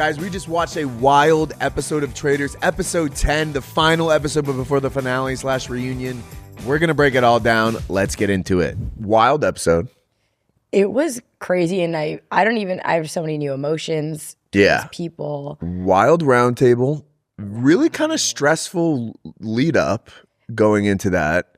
Guys, we just watched a wild episode of Traitors, episode 10, the final episode before the finale / reunion. We're going to break it all down. Let's get into it. Wild episode. It was crazy, and I have so many new emotions. Yeah. People. Wild roundtable. Really kind of stressful lead up going into that.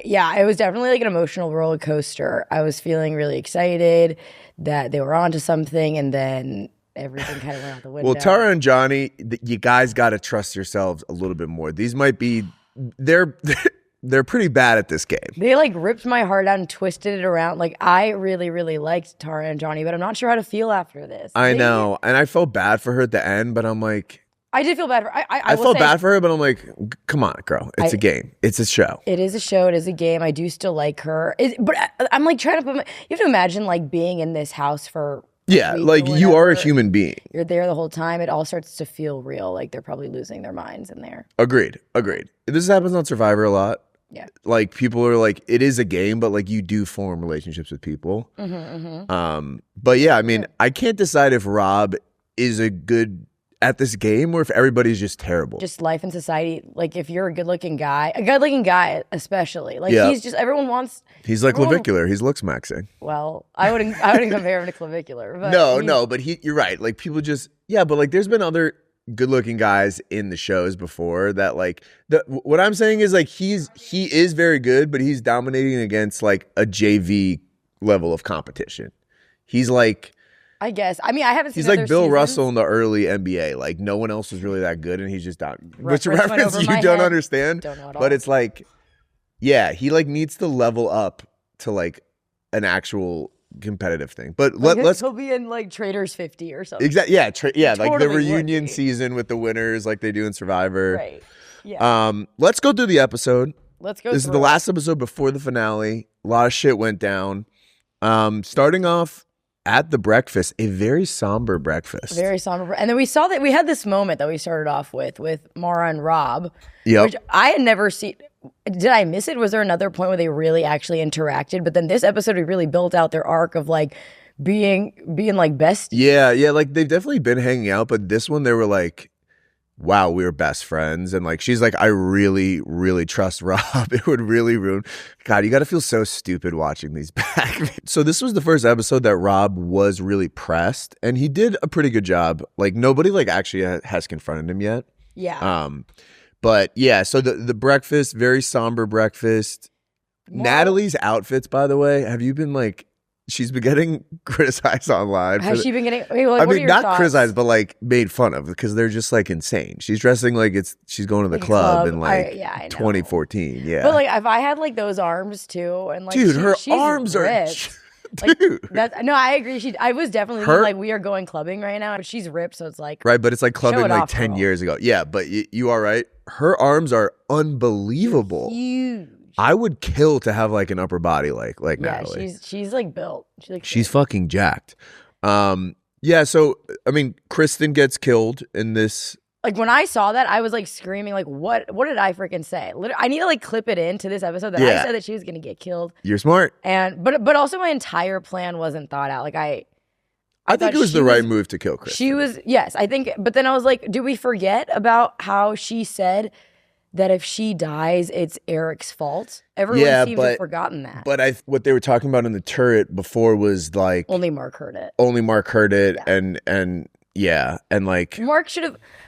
Yeah, it was definitely like an emotional roller coaster. I was feeling really excited that they were onto something, and then everything kind of went out the window. Well, Tara and Johnny, you guys got to trust yourselves a little bit more. These might be, they're pretty bad at this game. They like ripped my heart out and twisted it around. Like I really, really liked Tara and Johnny, but I'm not sure how to feel after this. I know, and I felt bad for her at the end, but I'm like, I did feel bad for her. I felt bad for her, but I'm like, come on, girl. It's a game. It's a show. It is a show. It is a game. I do still like her. But I'm like trying to you have to imagine like being in this house for like you are a human being. You're there the whole time. It all starts to feel real. Like they're probably losing their minds in there. Agreed. This happens on Survivor a lot. Yeah. Like people are like, it is a game, but like you do form relationships with people. But yeah, I mean, I can't decide if Rob is a good at this game or if everybody's just terrible. Just life in society. Like if you're a good-looking guy especially, like he's just he's like clavicular. He's looks maxing. Well, I wouldn't compare him to clavicular. But no, but you're right. Like people just but like there's been other good-looking guys in the shows before that like what I'm saying is like he is very good, but he's dominating against like a JV level of competition. He's like, I guess. I mean, I haven't seen. He's like Bill Russell in the early NBA. Like no one else was really that good, and he's just down. Which reference you don't understand? Don't know at all. But it's like, yeah, he like needs to level up to like an actual competitive thing. But let's. He'll be in like Traitors 50 or something. Exactly. Yeah. Totally like the reunion season with the winners, like they do in Survivor. Right. Yeah. Let's go through the episode. Let's go. This is the last episode before the finale. A lot of shit went down. Starting off at the breakfast, a very somber breakfast. Very somber. And then we saw that we had this moment that we started off with Mara and Rob. Yep. Which I had never seen. Did I miss it? Was there another point where they really actually interacted? But then this episode, we really built out their arc of like being like best. Yeah. Like they've definitely been hanging out, but this one they were like, wow, we were best friends. And like, she's like, I really, really trust Rob. It would really ruin. God, you got to feel so stupid watching these back. So this was the first episode that Rob was really pressed, and he did a pretty good job. Like nobody like actually has confronted him yet. Yeah. But yeah, so the breakfast, very somber breakfast. Natalie's outfits, by the way, have you been like, she's been getting criticized online. Has she been getting? I mean, not criticized, but like made fun of because they're just like insane. She's dressing like she's going to the club in like 2014. Yeah, but like if I had like those arms too, and like dude, her arms ripped. Like, dude, no, I agree. I was definitely like, we are going clubbing right now, but she's ripped, so it's like right. But it's like clubbing like 10 years ago. Yeah, but you are right. Her arms are unbelievable. Huge. I would kill to have like an upper body like Natalie. She's like built. She's fucking jacked. Yeah, so I mean, Kristen gets killed in this. Like when I saw that, I was like screaming, like, what did I freaking say? I need to like clip it into this episode that I said that she was gonna get killed. You're smart. But also my entire plan wasn't thought out. Like I think it was the right move to kill Kristen. She was, yes, I think, but then I was like, do we forget about how she said that if she dies, it's Eric's fault? Everyone seems to have forgotten that. But what they were talking about in the turret before was like only Mark heard it. And yeah, and like Mark should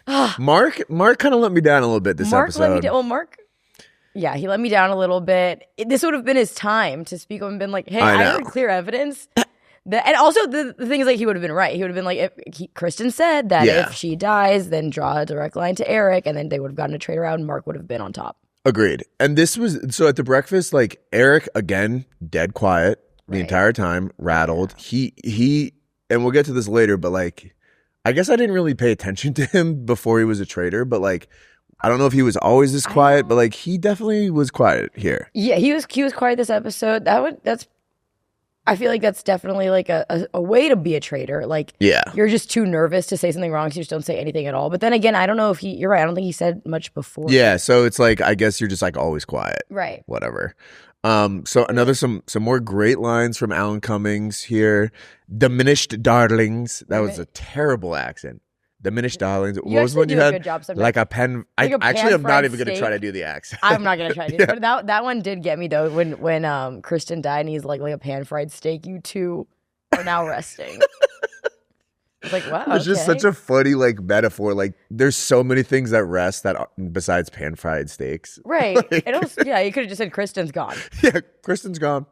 have. Mark kind of let me down a little bit this episode. Let me down. Well, Mark. Yeah, he let me down a little bit. This would have been his time to speak up and been like, "Hey, I heard clear evidence." And also the thing is like he would have been right. He would have been like, Kristen said that if she dies, then draw a direct line to Eric, and then they would have gotten a trade around, and Mark would have been on top. Agreed. And this was so at the breakfast, like Eric again, dead quiet the entire time, rattled. He and we'll get to this later, but like I guess I didn't really pay attention to him before he was a traitor, but like I don't know if he was always this quiet, but like he definitely was quiet here. Yeah, he was quiet this episode. I feel like that's definitely like a way to be a traitor. Like, you're just too nervous to say something wrong, so you just don't say anything at all. But then again, I don't know if you're right. I don't think he said much before. Yeah, so it's like, I guess you're just like always quiet. Right. Whatever. So some more great lines from Alan Cummings here. Diminished darlings. That was a terrible accent. Diminished darlings. What You was the one actually you do a had? good job sometimes. Like a pen. Like a Actually, I'm not pan-fried even going to steak. try to do the accent. I'm not gonna try to do it. But that one did get me though. When Kristen died and he's like a pan fried steak. You two are now resting. It's like, wow. It's just such a funny like metaphor. Like there's so many things that rest that are, besides pan fried steaks. Right. Like, It also, yeah, you could have just said Kristen's gone. yeah, Kristen's gone.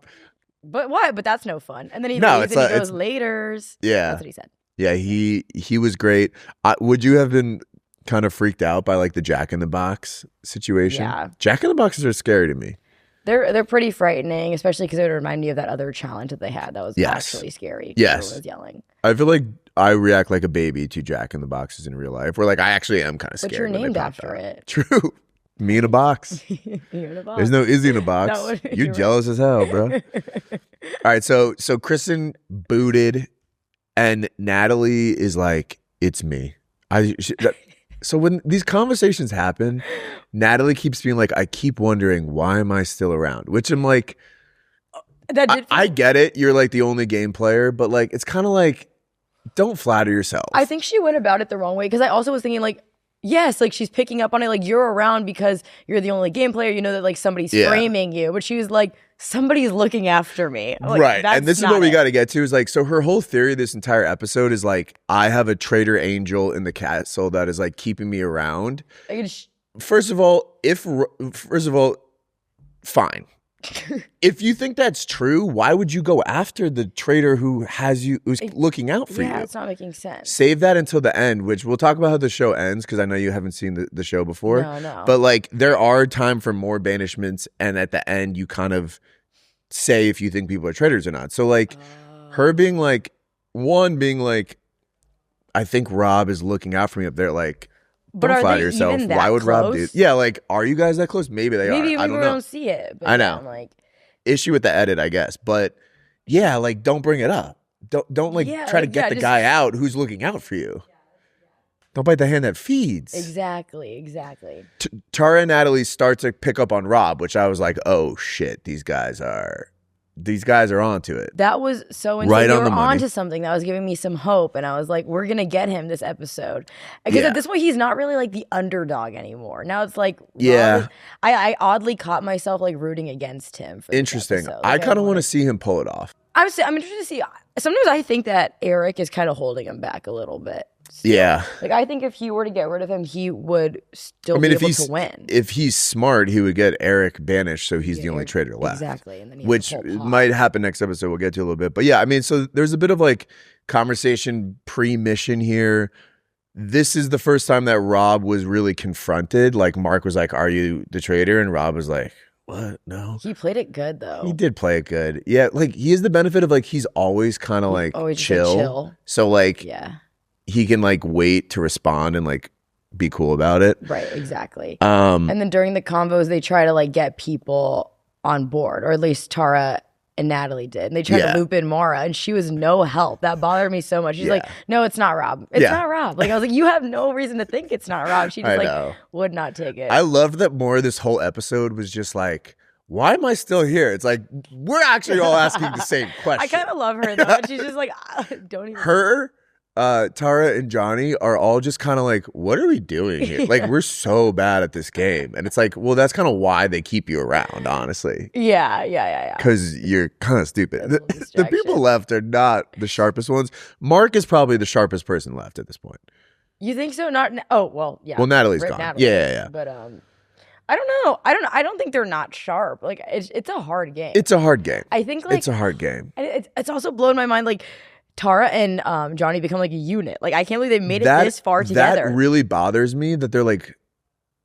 But why? But that's no fun. And then he No, leaves it's and he not- goes laters. Yeah. That's what he said. Yeah, he was great. Would you have been kind of freaked out by like the Jack in the Box situation? Yeah. Jack in the Boxes are scary to me. They're pretty frightening, especially because it would remind me of that other challenge that they had that was Yes. actually scary. Yes. Everyone was yelling. I feel like I react like a baby to Jack in the Boxes in real life. Where like I actually am kind of scared. But you're when they named pop after out. it. True. Me in a box. You're in a box. There's no Izzy in a box. No, You're you're jealous as hell, bro. All right, so Kristen booted, and Natalie is like, "It's me." So when these conversations happen, Natalie keeps being like, "I keep wondering why am I still around?" Which I'm like, That did. I get it. You're like the only game player, but like it's kind of like, don't flatter yourself. I think she went about it the wrong way because I also was thinking like, yes, like she's picking up on it. Like you're around because you're the only game player. You know that like somebody's framing you, but she was like, somebody's looking after me. Like, right. And this is not what we it. got to get to is like, so her whole theory this entire episode is like, I have a traitor angel in the castle that is like keeping me around. Like, it's- First of all, fine. If you think that's true, why would you go after the traitor who's looking out for yeah, you? it's not making sense. Save that until the end, which we'll talk about how the show ends because I know you haven't seen the show before. No. But like there are time for more banishments, and at the end you kind of say if you think people are traitors or not. So like her being like, I think Rob is looking out for me up there. Like, But don't are flatter they yourself. even that Why would Rob do? close? Yeah, like, are you guys that close? Maybe they Maybe are. I we don't know. don't see it. But I know. then, like, Issue with the edit, I guess. But yeah, like, don't bring it up. Don't like Yeah, try to like, get yeah, the just- guy out who's looking out for you. Don't bite the hand that feeds. exactly. Tara and Natalie start to pick up on Rob, which I was like, oh shit, these guys are onto it. That was so insane. Right They on were the money. onto something that was giving me some hope, and I was like, "We're gonna get him this episode." Because Yeah. at this point, he's not really like the underdog anymore. Now it's like, Rob Yeah. is- I oddly caught myself like rooting against him. For this Interesting. episode. I Like, kind of want wanna- to see him pull it off. I'm interested to see. Sometimes I think that Eric is kind of holding him back a little bit. Yeah. Like I think if he were to get rid of him, he would still I mean, be if able he's to win. if he's smart, he would get Eric banished, so he's the only Eric- traitor left. Exactly, and then he has Which the whole pot. might happen next episode. We'll get to a little bit, but yeah, I mean, so there's a bit of like conversation pre-mission here. This is the first time that Rob was really confronted. Like Mark was like, "Are you the traitor?" And Rob was like, "What? No." He played it good though. He did play it good. Yeah, like he has the benefit of like he's always kind of like always just, like, chill. chill. So like Yeah. he can like wait to respond and like be cool about it. Right, exactly. Um And then during the convos, they try to like get people on board, or at least Tara and Natalie did. And they tried Yeah. to loop in Mara, and she was no help. That bothered me so much. She's like, "No, it's not Rob. It's Yeah. not Rob." Like I was like, "You have no reason to think it's not Rob." She just I like know. would not take it. I loved that more this whole episode was just like, why am I still here? It's like we're actually all asking the same question. I kind of love her though. And she's just like, "Don't even." Her, Tara and Johnny are all just kind of like, what are we doing here? Like we're so bad at this game. And it's like, well, that's kind of why they keep you around, honestly. Yeah. Because you're kind of stupid. That's a little The people distraction. left are not the sharpest ones. Mark is probably the sharpest person left at this point. You think so? Not. Oh well, yeah. Well, Natalie's Right, gone. Natalie. Yeah. But I don't know. I don't think they're not sharp. Like it's a hard game. It's a hard game. I think like It's a hard game. and it's also blown my mind. Like Tara and Johnny become like a unit. Like I can't believe they made it this far together. That really bothers me that they're like,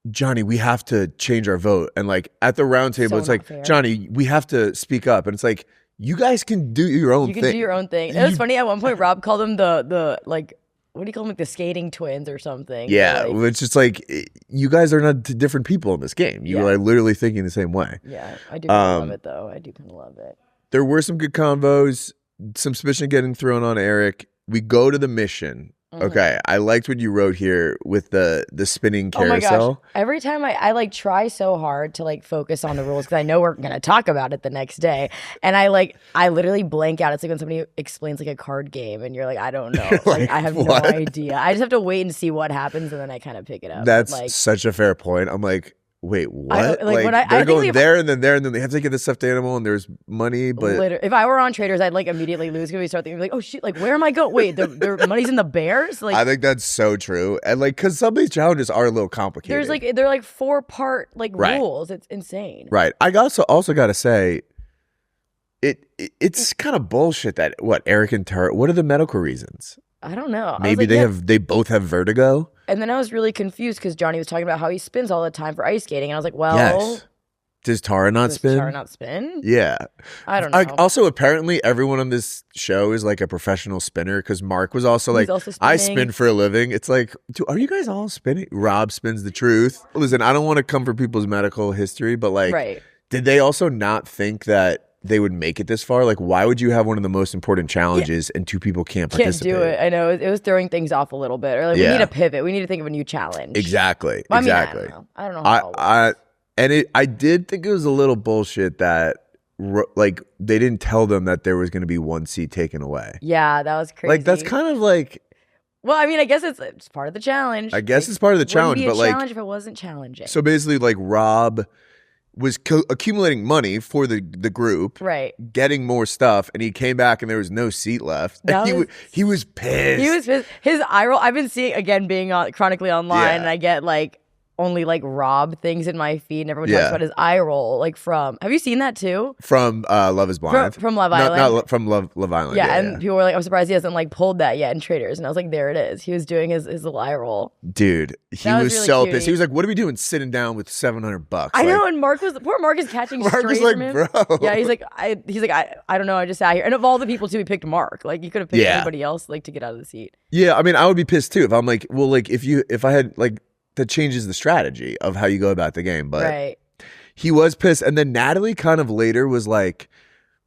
Johnny, we have to change our vote. And like at the round table, So it's like, not fair. Johnny, we have to speak up. And it's like, you guys can do your own You thing. can do your own thing. It was funny. At one point, Rob called them the like, what do you call them? Like the skating twins or something. Yeah, Like, it's just like you guys are not different people in this game. You Yeah. are literally thinking the same way. yeah. I do kind of love it though. I do kind of love it. There were some good combos, some suspicion getting thrown on Eric. We go to the mission. Okay, I liked what you wrote here with the spinning carousel. Oh my gosh. Every time I like try so hard to like focus on the rules because I know we're gonna talk about it the next day. And I literally blank out. It's like when somebody explains like a card game and you're like, I don't know. Like I have what? No idea. I just have to wait and see what happens and then I kind of pick it up. That's like, such a fair point. I'm like, wait, what? Like they're going there and then they have to get the stuffed animal and there's money, but if I were on Traitors, I'd like immediately lose because we start thinking like, oh shit, like where am I going? Wait, the money's in the bears? Like I think that's so true. And like because some of these challenges are a little complicated. There's like they're like 4-part like rules. It's insane. Right. I also gotta say it's kind of bullshit that Eric and Tara, what are the medical reasons? I don't know. Maybe they both have vertigo. And then I was really confused because Johnny was talking about how he spins all the time for ice skating. And I was like, well, yes. Does Tara not spin? Does Tara not spin? Yeah. I don't know. Also, apparently, everyone on this show is like a professional spinner because Mark was also like, I spin for a living. It's like, are you guys all spinning? Rob spins the truth. Listen, I don't want to come for people's medical history, but like, did they also not think that they would make it this far? Like, why would you have one of the most important challenges and two people can't participate? Can't do it. I know it was throwing things off a little bit. Or like, we need a pivot. We need to think of a new challenge. Exactly. Well, exactly. I don't know. I did think it was a little bullshit that like they didn't tell them that there was going to be one seat taken away. Yeah, that was crazy. Like that's kind of like. Well, I mean, I guess it's part of the challenge. I guess it's part of the challenge, but like challenge if it wasn't challenging. So basically, like Rob was accumulating money for the group, right? Getting more stuff, and he came back and there was no seat left. He was pissed. He was pissed. His eye roll. I've been seeing again being chronically online, and I get like only like Rob things in my feed, and everyone talks about his eye roll. Like from, have you seen that too? From Love Is Blind. From Love Island. Not from Love Island. Yeah, and people were like, I'm surprised he hasn't like pulled that yet in Traitors. And I was like, there it is. He was doing his little eye roll. Dude, he was really so pissed. He was like, what are we doing sitting down with $700? I know, and poor Mark is catching Mark straight was like, from him. bro. Yeah, he's like, I don't know, I just sat here. And of all the people too, he picked Mark. Like you could have picked anybody else like to get out of the seat. Yeah, I mean, I would be pissed too if I'm like, well, like if I had like, that changes the strategy of how you go about the game. But he was pissed. And then Natalie kind of later was like,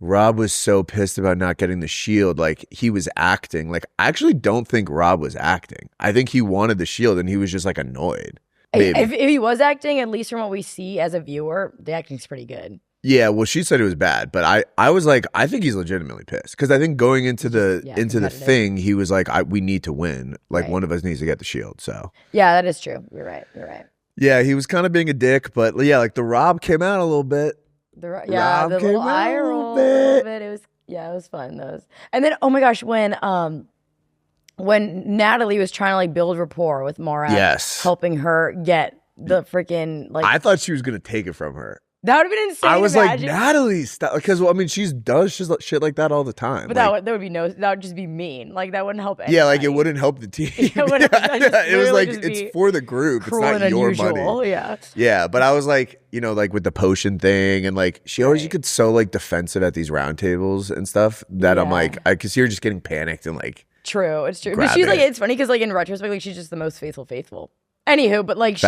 Rob was so pissed about not getting the shield. Like he was acting. Like I actually don't think Rob was acting. I think he wanted the shield and he was just like annoyed. If he was acting, at least from what we see as a viewer, the acting's pretty good. Yeah, well, she said it was bad, but I was like, I think he's legitimately pissed because I think going into the thing, he was like, we need to win. Like one of us needs to get the shield. So yeah, that is true. You're right. Yeah, he was kind of being a dick, but yeah, like the Rob came out a little bit. The little eye roll a little bit. It was fun. And then oh my gosh, when Natalie was trying to like build rapport with Mara, helping her get the freaking like, I thought she was gonna take it from her. That would have been insane. I was like, Natalie, stop. Because, I mean, she does shit like that all the time. But that would just be mean. Like, that wouldn't help anybody. Yeah, like, it wouldn't help the team. It was like, it's for the group. It's not your money. Yeah. Yeah, but I was like, like with the potion thing. And, like, she always gets so, like, defensive at these round tables and stuff that I'm like, I could see her just getting panicked and, like. True, it's true. But she's like, it's funny because, like, in retrospect, like, she's just the most faithful. Anywho, but, like,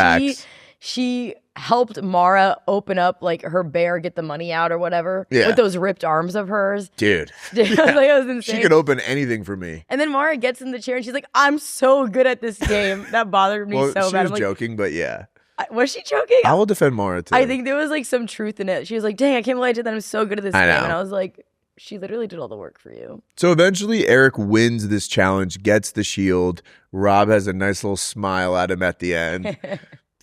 she helped Mara open up like her bear, get the money out or whatever with those ripped arms of hers. Dude. Like, it was insane. She could open anything for me. And then Mara gets in the chair and she's like, I'm so good at this game. That bothered me so bad. She was joking, but yeah. Was she joking? I will defend Mara too. I think there was like some truth in it. She was like, dang, I can't believe I did that. I'm so good at this game. And I was like, she literally did all the work for you. So eventually Eric wins this challenge, gets the shield. Rob has a nice little smile at him at the end.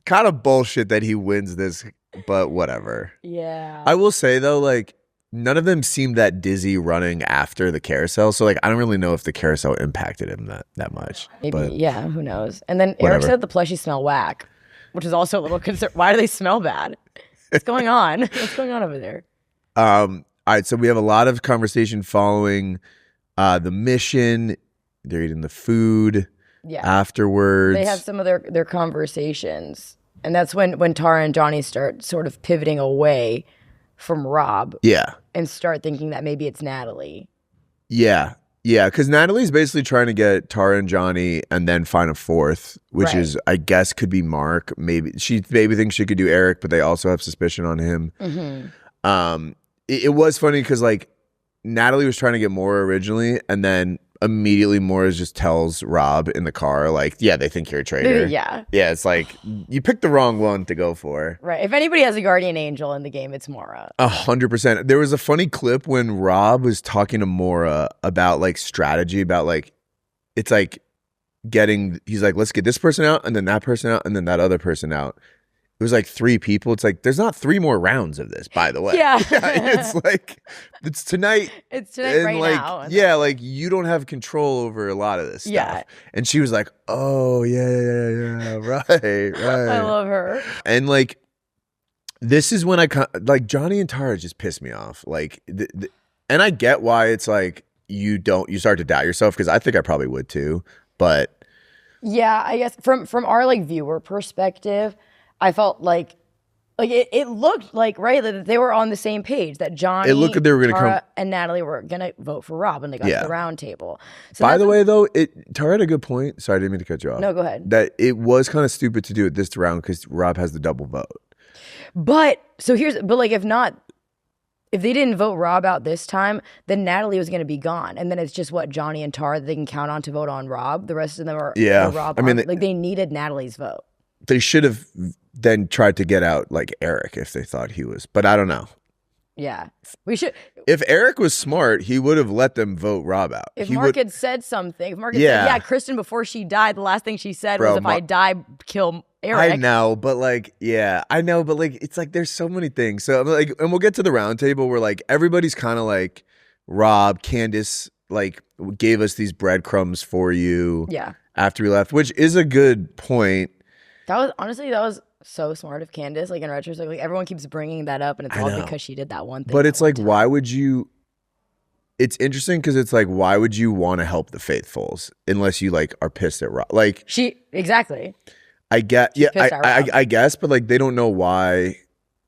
Kind of bullshit that he wins this, but whatever. Yeah. I will say though, like none of them seemed that dizzy running after the carousel. So like I don't really know if the carousel impacted him that much. Maybe, yeah, who knows? And then Eric said the plushies smell whack, which is also a little concern. Why do they smell bad? What's going on? What's going on over there? All right, so we have a lot of conversation following the mission. They're eating the food. Yeah. Afterwards, they have some of their conversations, and that's when Tara and Johnny start sort of pivoting away from Rob. Yeah, and start thinking that maybe it's Natalie. Yeah, because Natalie's basically trying to get Tara and Johnny, and then find a fourth, which is, I guess, could be Mark. Maybe thinks she could do Eric, but they also have suspicion on him. Mm-hmm. It was funny because like Natalie was trying to get more originally, and then immediately Morris just tells Rob in the car, like, yeah, they think you're a traitor. Yeah. Yeah, it's like, you picked the wrong one to go for. Right. If anybody has a guardian angel in the game, it's Mora. 100%. There was a funny clip when Rob was talking to Mora about, like, strategy, about, like, it's like he's like, let's get this person out, and then that person out, and then that other person out. It was like 3 people. It's like, there's not 3 more rounds of this, by the way. Yeah. It's like, it's tonight. It's tonight right like, now. Yeah, like, you don't have control over a lot of this stuff. Yeah. And she was like, oh, yeah, right. I love her. And, like, this is when like, Johnny and Tara just piss me off. Like, and I get why it's like, you start to doubt yourself, because I think I probably would too. But yeah, I guess from our, like, viewer perspective, I felt like it looked like, right, that they were on the same page, that Johnny, it looked like they were going to come, and Natalie were going to vote for Rob when they got to the round table. So by the way, though, Tara had a good point. Sorry, I didn't mean to cut you off. No, go ahead. That it was kind of stupid to do it this round because Rob has the double vote. But like, if they didn't vote Rob out this time, then Natalie was going to be gone. And then it's just Johnny and Tara that they can count on to vote on Rob. The rest of them are Rob. I mean, they needed Natalie's vote. They should have then tried to get out, like, Eric if they thought he was. But I don't know. Yeah. We should. If Eric was smart, he would have let them vote Rob out. If Mark had said something, if Mark had said, Kristen, before she died, the last thing she said was, if I die, kill Eric. I know, but, like, it's like, there's so many things. So, like, and we'll get to the round table where, like, everybody's kind of like, Rob, Candace, like, gave us these breadcrumbs for you. Yeah. After we left, which is a good point. That was so smart of Candace. Like, in retrospect, like, everyone keeps bringing that up, and it's all because she did that one thing. But it's like, why would you? It's interesting because it's like, why would you want to help the faithfuls unless you, like, are pissed at Rob? Like, exactly. I get, I guess, but, like, they don't know why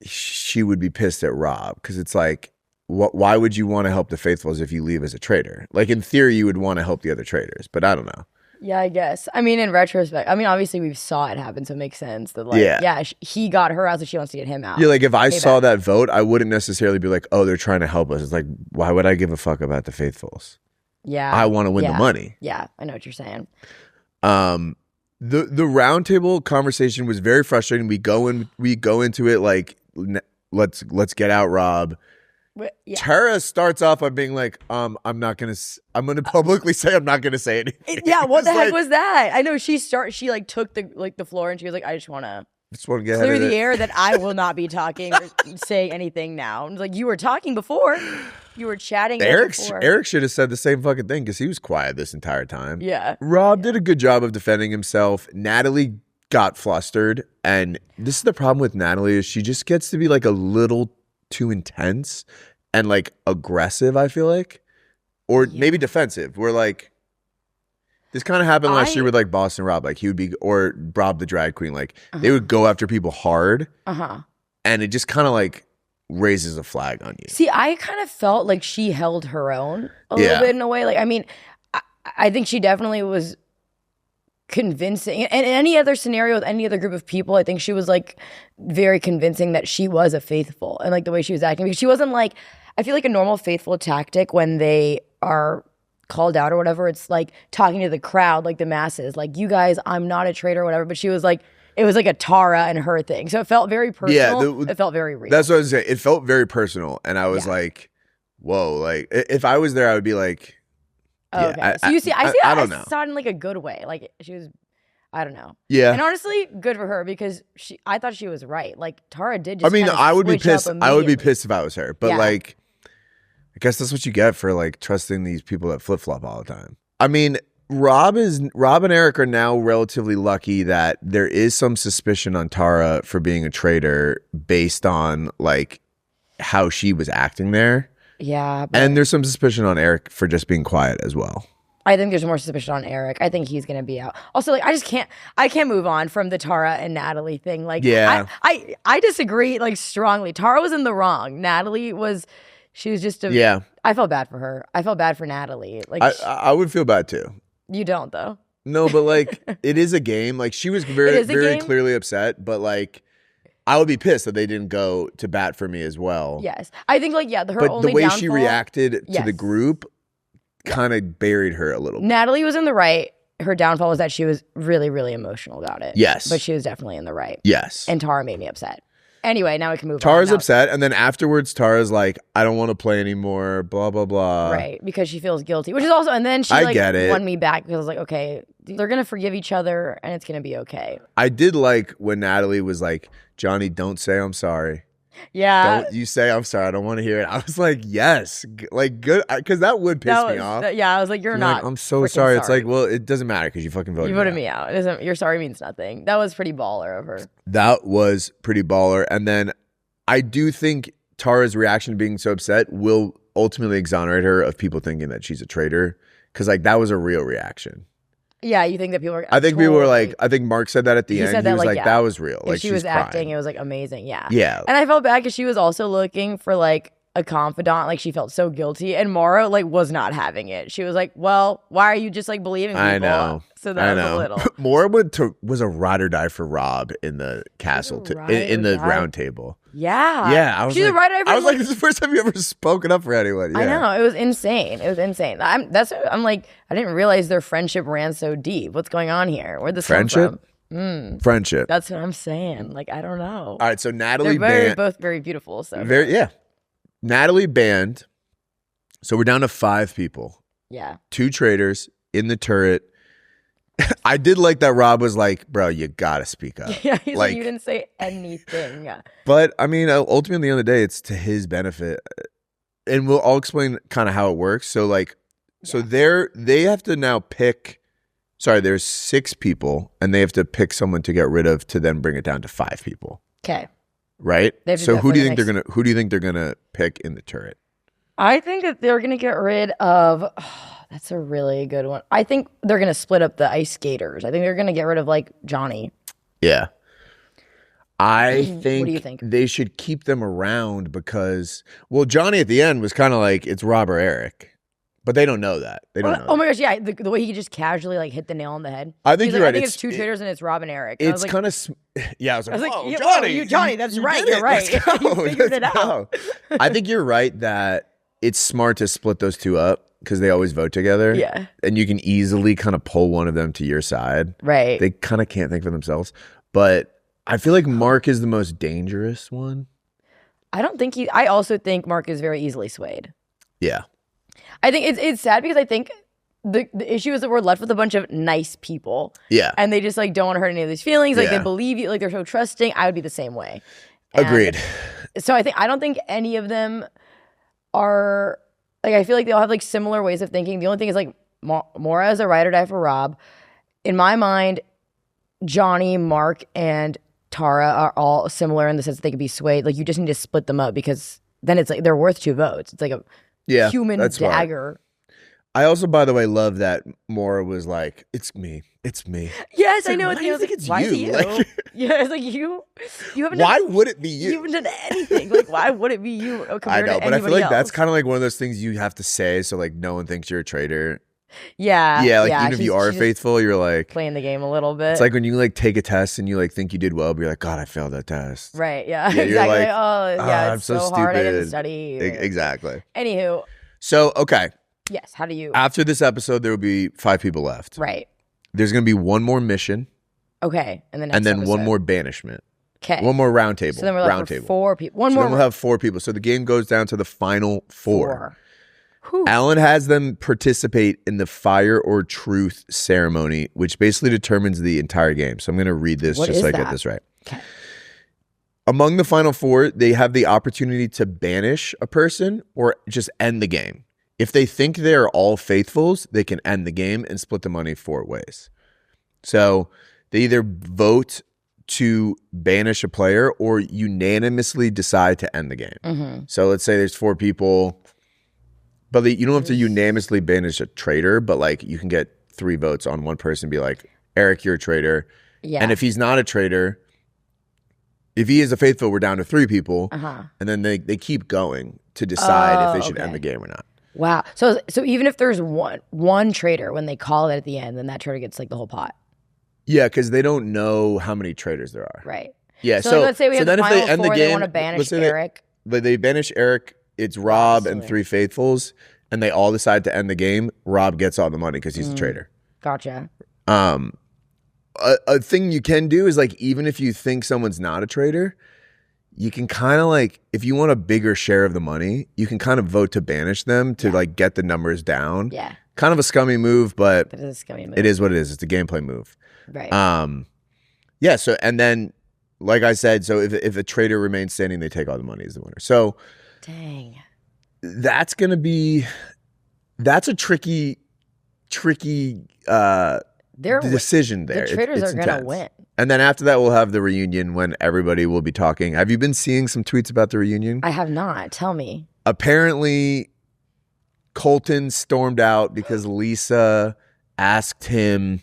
she would be pissed at Rob, because it's like, why would you want to help the faithfuls if you leave as a traitor? Like, in theory, you would want to help the other traitors, but I don't know. Yeah, I guess. I mean, in retrospect, obviously we saw it happen, so it makes sense that, like, he got her out, so she wants to get him out. Yeah, like, if I saw that vote, I wouldn't necessarily be like, oh, they're trying to help us. It's like, why would I give a fuck about the faithfuls? Yeah. I want to win the money. Yeah, I know what you're saying. The roundtable conversation was very frustrating. We go into it like, let's get out Rob. Yeah. Tara starts off by being like, I'm gonna publicly say I'm not gonna say anything. Yeah, what the heck was that? I know she like took the floor, and she was like, I just want to get clear the air that I will not be talking or say anything now. And like, you were talking before, you were chatting. Eric should have said the same fucking thing, because he was quiet this entire time. Yeah, Rob did a good job of defending himself. Natalie got flustered, and this is the problem with Natalie, is she just gets to be, like, a little too intense and, like, aggressive, I feel like, or maybe defensive. Where, like, this kind of happened last year with, like, Boston Rob. Like, he would be, or Rob the drag queen, like, they would go after people hard, and it just kind of, like, raises a flag on you. See, I kind of felt like she held her own a little bit in a way. Like, I mean, I think she definitely was convincing. And in any other scenario with any other group of people, I think she was, like, very convincing that she was a faithful, and, like, the way she was acting, because she wasn't, like, I feel like a normal faithful tactic when they are called out or whatever, it's like talking to the crowd, like the masses, like, you guys, I'm not a traitor or whatever. But she was like, it was like a Tara and her thing, so it felt very personal. It felt very real. That's what I was saying. It felt very personal, and I was like, whoa. Like, if I was there, I would be like, okay. So you see, I don't know. Saw it in, like, a good way. Like, she was, I don't know. Yeah. And honestly, good for her, because I thought she was right. Like, Tara did just, I mean, I would be pissed. I would be pissed if I was her. But like, I guess that's what you get for, like, trusting these people that flip-flop all the time. I mean, Rob and Eric are now relatively lucky that there is some suspicion on Tara for being a traitor based on, like, how she was acting there. Yeah. And there's some suspicion on Eric for just being quiet as well. I think there's more suspicion on Eric. I think he's gonna be out. Also, like, I can't move on from the Tara and Natalie thing. Like, I disagree, like, strongly. Tara was in the wrong. Natalie was, she was just I felt bad for her. I felt bad for Natalie. Like, I would feel bad too. You don't, though. No, but, like, it is a game. Like, she was very clearly upset, but, like, I would be pissed that they didn't go to bat for me as well. Yes. I think, like, her but only the way downfall, she reacted to the group kind of buried her a little bit. Natalie was in the right. Her downfall was that she was really, really emotional about it. Yes. But she was definitely in the right. Yes. And Tara made me upset. Anyway, now we can move on. Tara's upset, and then afterwards, Tara's like, I don't want to play anymore, blah, blah, blah. Right, because she feels guilty, which is also, and then she won me back because I was like, okay, they're going to forgive each other, and it's going to be okay. I did like when Natalie was like, Johnny, don't say I'm sorry. Yeah. Don't you say I'm sorry. I don't want to hear it. I was like, yes. Like, good. Because that would piss me off. Yeah, I was like, you're not. Like, I'm so sorry. It's like, well, it doesn't matter because you fucking voted me out. You voted me out. It doesn't, your sorry means nothing. That was pretty baller of her. That was pretty baller. And then I do think Tara's reaction to being so upset will ultimately exonerate her of people thinking that she's a traitor. Because, like, that was a real reaction. Yeah, you think that people are. I think people were like, I think Mark said that at the end. He was like, that was real. If like she was acting, it was like amazing. Yeah. Yeah. And I felt bad because she was also looking for like a confidant. Like she felt so guilty. And Mara like was not having it. She was like, well, why are you just like believing people? I know. So that was a little. Mara was a ride or die for Rob in the castle, in the round table. Yeah. Yeah. I was she's like, a ride or die for I was like, this is the first time you ever spoken up for anyone. Yeah. I know. It was insane. I'm like, I didn't realize their friendship ran so deep. What's going on here? Where'd this come from? Friendship. That's what I'm saying. Like, I don't know. All right. So Natalie they're both very beautiful. So Natalie banned. So we're down to 5 people. Yeah. 2 traitors in the turret. I did like that Rob was like, bro, you gotta speak up. Yeah, he's like, you didn't say anything. Yeah. But I mean, ultimately, at the end of the day, it's to his benefit. And I'll explain kind of how it works. So like, so they have to now pick, there's 6 people and they have to pick someone to get rid of to then bring it down to 5 people. Okay. Right? So who do you think they're gonna pick in the turret? I think that they're gonna get rid of that's a really good one. I think they're going to split up the ice skaters. I think they're going to get rid of like Johnny. Yeah. I think, what do you think? They should keep them around because, well, Johnny at the end was kind of like, it's Rob or Eric. But they don't know that. They don't know. Oh my gosh, yeah. The way he just casually like hit the nail on the head. I think you're right. I think it's 2 traitors and it's Rob and Eric. And it's kind of, yeah. I was like, oh, Johnny. Johnny, that's right. You're right. You figured it out. I think you're right that it's smart to split those 2 up. Because they always vote together. Yeah. And you can easily kind of pull one of them to your side. Right. They kind of can't think for themselves. But I feel like Mark is the most dangerous one. I also think Mark is very easily swayed. Yeah. I think it's sad because I think the issue is that we're left with a bunch of nice people. Yeah. And they just like don't want to hurt any of these feelings. Like they believe you, like they're so trusting. I would be the same way. Agreed. So I don't think any of them are. Like, I feel like they all have, like, similar ways of thinking. The only thing is, like, Mora is a ride or die for Rob. In my mind, Johnny, Mark, and Tara are all similar in the sense that they could be swayed. Like, you just need to split them up because then it's, like, they're worth 2 votes. It's like a human dagger. I also, by the way, love that Mora was like, it's me. It's me. Yes, like, I know. Why do you think it's why you? Is it you? Like, yeah, it's like you haven't why would it be you? You haven't done anything. Like, why would it be you I know, but I feel like else? that's kind of like one of those things you have to say so like no one thinks you're a traitor. Yeah. Yeah, like even if you are faithful, you're like playing the game a little bit. It's like when you like take a test and you like think you did well, but you're like, God, I failed that test. Right, yeah. Exactly. You're like, it's I'm so stupid. hard, I didn't study. Exactly. Anywho. So, okay. Yes, how do you? After this episode, there will be 5 people left. Right. There's going to be one more mission. Okay. And then one more banishment. Okay. One more round table. So then we're left with 4 people. Then we'll have 4 people. So the game goes down to the final 4. Alan has them participate in the fire or truth ceremony, which basically determines the entire game. So I'm going to read this just so I get this right. Okay. Among the final 4, they have the opportunity to banish a person or just end the game. If they think they're all faithfuls, they can end the game and split the money 4 ways. So they either vote to banish a player or unanimously decide to end the game. Mm-hmm. So let's say there's 4 people, but you don't have to unanimously banish a traitor, but like you can get 3 votes on one person, be like, Eric, you're a traitor. Yeah. And if he's not a traitor, if he is a faithful, we're down to 3 people. And then they keep going to decide if they should end the game or not. Wow. So even if there's one traitor, when they call it at the end, then that traitor gets like the whole pot. Yeah, because they don't know how many traitors there are. Right. Yeah. So let's say we have the final 4, the game, they want to banish Eric. They banish Eric. It's Rob and 3 faithfuls. and they all decide to end the game, Rob gets all the money because he's a traitor. Gotcha. A thing you can do is like, even if you think someone's not a traitor, you can kind of like, if you want a bigger share of the money, you can kind of vote to banish them to like get the numbers down. Yeah. Kind of a scummy move, but it is a scummy move. It is what it is. It's a gameplay move. Right. Yeah. So, and then, like I said, so if a traitor remains standing, they take all the money as the winner. So, dang, that's a tricky decision there. The traitors are gonna win. And then after that, we'll have the reunion when everybody will be talking. Have you been seeing some tweets about the reunion? I have not. Tell me. Apparently, Colton stormed out because Lisa asked him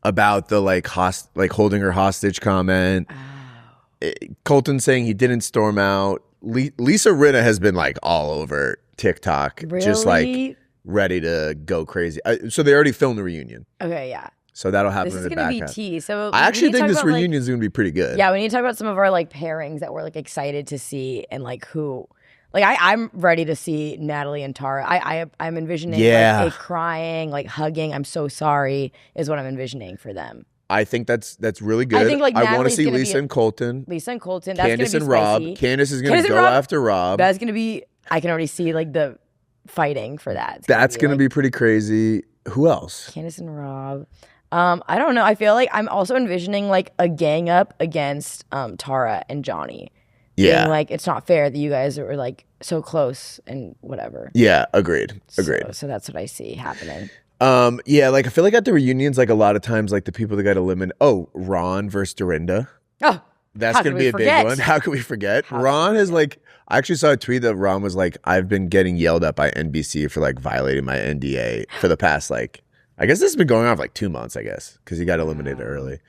about the like holding her hostage comment. Oh. Colton saying he didn't storm out. Lisa Rinna has been like all over TikTok, really? Just like ready to go crazy. So they already filmed the reunion. Okay, yeah. So that'll happen This in is the going back to be half. tea. So I actually think this reunion is going to be pretty good. Yeah, we need to talk about some of our like pairings that we're like excited to see and like who. Like I'm ready to see Natalie and Tara. I'm envisioning like a crying, like hugging. I'm so sorry is what I'm envisioning for them. I think that's really good. I think like I want to see Lisa and Colton. Lisa and Colton. That's Candace gonna be and Rob. spicy. Candace is going to go after Rob. That's going to be. I can already see like the fighting for that. That's going to be pretty crazy. Who else? Candace and Rob. I don't know. I feel like I'm also envisioning like a gang up against Tara and Johnny. Yeah. Being like, it's not fair that you guys are like so close and whatever. Yeah, agreed. So that's what I see happening. Yeah, like I feel like at the reunions, like a lot of times, like the people that got eliminated. Oh, Ron versus Dorinda. Oh, that's gonna be a big one. How can we forget? Ron is like, I actually saw a tweet that Ron was like, I've been getting yelled at by NBC for like violating my NDA for the past like, I guess this has been going on for like 2 months, I guess, because he got eliminated early.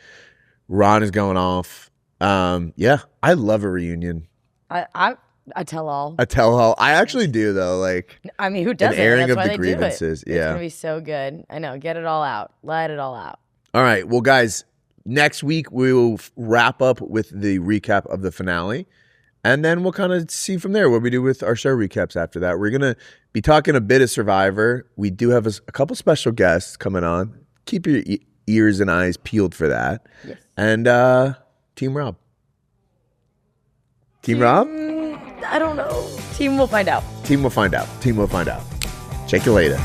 Ron is going off. Yeah, I love a reunion. I tell all. A tell all. I actually do though. Like, I mean, who doesn't? An airing That's of why the grievances. It's gonna be so good. I know. Get it all out. Let it all out. All right. Well, guys, next week we will wrap up with the recap of the finale, and then we'll kind of see from there what we do with our show recaps after that. We're gonna be talking a bit of Survivor. We do have a couple special guests coming on. Keep your ears and eyes peeled for that. Yes. And Team Rob. Team Rob? I don't know. Team will find out. Team will find out. Check you later.